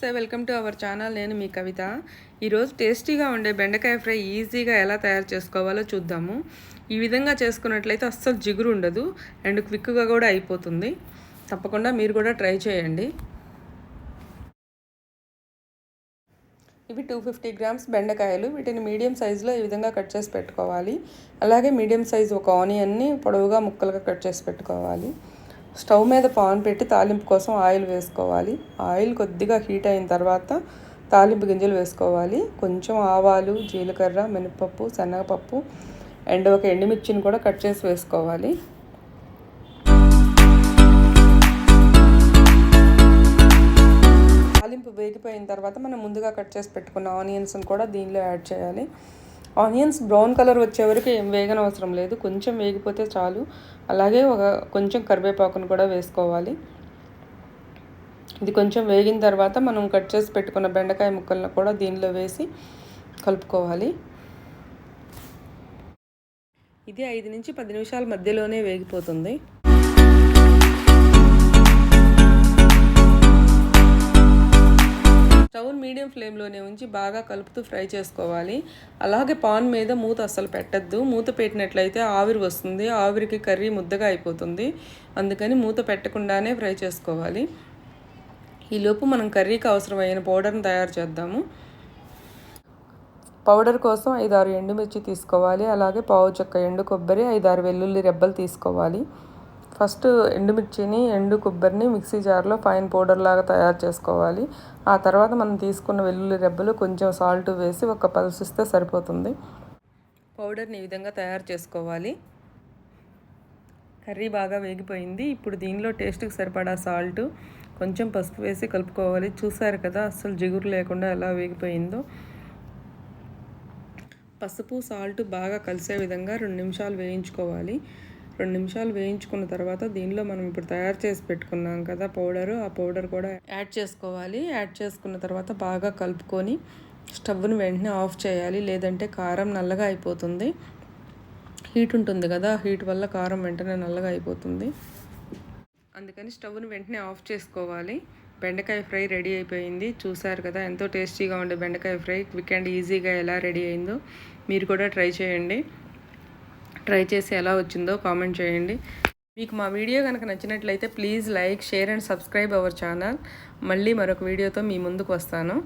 నమస్తే, welcome to our channel. నేను మీ కవిత. ఈరోజు టేస్టీగా ఉండే బెండకాయ ఫ్రై ఈజీగా ఎలా తయారు చేసుకోవాలో చూద్దాము. ఈ విధంగా చేసుకున్నట్లయితే అస్సలు జిగురు ఉండదు అండ్ క్విక్గా కూడా అయిపోతుంది. తప్పకుండా మీరు కూడా ట్రై చేయండి. ఇవి 250 గ్రామ్స్ బెండకాయలు. వీటిని మీడియం సైజులో ఈ విధంగా కట్ చేసి పెట్టుకోవాలి. అలాగే మీడియం సైజు ఒక ఆనియన్ని పొడవుగా ముక్కలుగా కట్ చేసి పెట్టుకోవాలి. స్టవ్ మీద పాన్ పెట్టి తాలింపు కోసం ఆయిల్ వేసుకోవాలి. ఆయిల్ కొద్దిగా హీట్ అయిన తర్వాత తాలింపు గింజలు వేసుకోవాలి. కొంచెం ఆవాలు, జీలకర్ర, మినపప్పు, శనగపప్పు అండ్ ఒక ఎండుమిర్చిని కూడా కట్ చేసి వేసుకోవాలి. తాలింపు వేగిపోయిన తర్వాత మనం ముందుగా కట్ చేసి పెట్టుకున్న ఆనియన్స్ని కూడా దీనిలో యాడ్ చేయాలి. ఆనియన్స్ బ్రౌన్ కలర్ వచ్చే వరకు ఏం వేగనవసరం లేదు, కొంచెం వేగిపోతే చాలు. అలాగే కొంచెం కరివేపాకును కూడా వేసుకోవాలి. ఇది కొంచెం వేగిన తర్వాత మనం కట్ చేసి పెట్టుకున్న బెండకాయ ముక్కలను కూడా దీనిలో వేసి కలుపుకోవాలి. ఇది 5 నుంచి 10 నిమిషాల మధ్యలోనే వేగిపోతుంది. స్టవ్ మీడియం ఫ్లేమ్లోనే ఉంచి బాగా కలుపుతూ ఫ్రై చేసుకోవాలి. అలాగే పాన్ మీద మూత అస్సలు పెట్టద్దు. మూత పెట్టినట్లయితే ఆవిరి వస్తుంది, ఆవిరికి కర్రీ ముద్దగా అయిపోతుంది. అందుకని మూత పెట్టకుండానే ఫ్రై చేసుకోవాలి. ఈలోపు మనం కర్రీకి అవసరమైన పౌడర్ని తయారు చేద్దాము. పౌడర్ కోసం 5-6 ఎండుమిర్చి తీసుకోవాలి. అలాగే పావు చెక్క ఎండు కొబ్బరి, 5-6 వెల్లుల్లి రెబ్బలు తీసుకోవాలి. ఫస్ట్ ఎండుమిర్చిని, ఎండు కొబ్బరిని మిక్సీ జార్లో ఫైన్ పౌడర్ లాగా తయారు చేసుకోవాలి. ఆ తర్వాత మనం తీసుకున్న వెల్లుల్లి రెబ్బలు కొంచెం సాల్ట్ వేసి ఒక పల్సిస్తే సరిపోతుంది. పౌడర్ని ఈ విధంగా తయారు చేసుకోవాలి. కర్రీ బాగా వేగిపోయింది. ఇప్పుడు దీనిలో టేస్ట్కి సరిపడా సాల్ట్, కొంచెం పసుపు వేసి కలుపుకోవాలి. చూసారు కదా అస్సలు జిగురు లేకుండా ఎలా వేగిపోయిందో. పసుపు సాల్ట్ బాగా కలిసే విధంగా 2 నిమిషాలు వేయించుకోవాలి. 2 నిమిషాలు వేయించుకున్న తర్వాత దీనిలో మనం ఇప్పుడు తయారు చేసి పెట్టుకున్నాం కదా పౌడరు, ఆ పౌడర్ కూడా యాడ్ చేసుకోవాలి. యాడ్ చేసుకున్న తర్వాత బాగా కలుపుకొని స్టవ్ని వెంటనే ఆఫ్ చేయాలి, లేదంటే కారం నల్లగా అయిపోతుంది. హీట్ ఉంటుంది కదా, హీట్ వల్ల కారం వెంటనే నల్లగా అయిపోతుంది. అందుకని స్టవ్ని వెంటనే ఆఫ్ చేసుకోవాలి. బెండకాయ ఫ్రై రెడీ అయిపోయింది. చూసారు కదా ఎంతో టేస్టీగా ఉండే బెండకాయ ఫ్రై క్విక్ అండ్ ఈజీగా ఎలా రెడీ అయిందో. మీరు కూడా ట్రై చేయండి. ట్రై చేసి ఎలా వచ్చిందో కామెంట్ చేయండి. మీకు మా వీడియో కనుక నచ్చినట్లయితే please like, share and subscribe our channel. మళ్ళీ మరొక వీడియోతో మీ ముందుకు వస్తాను.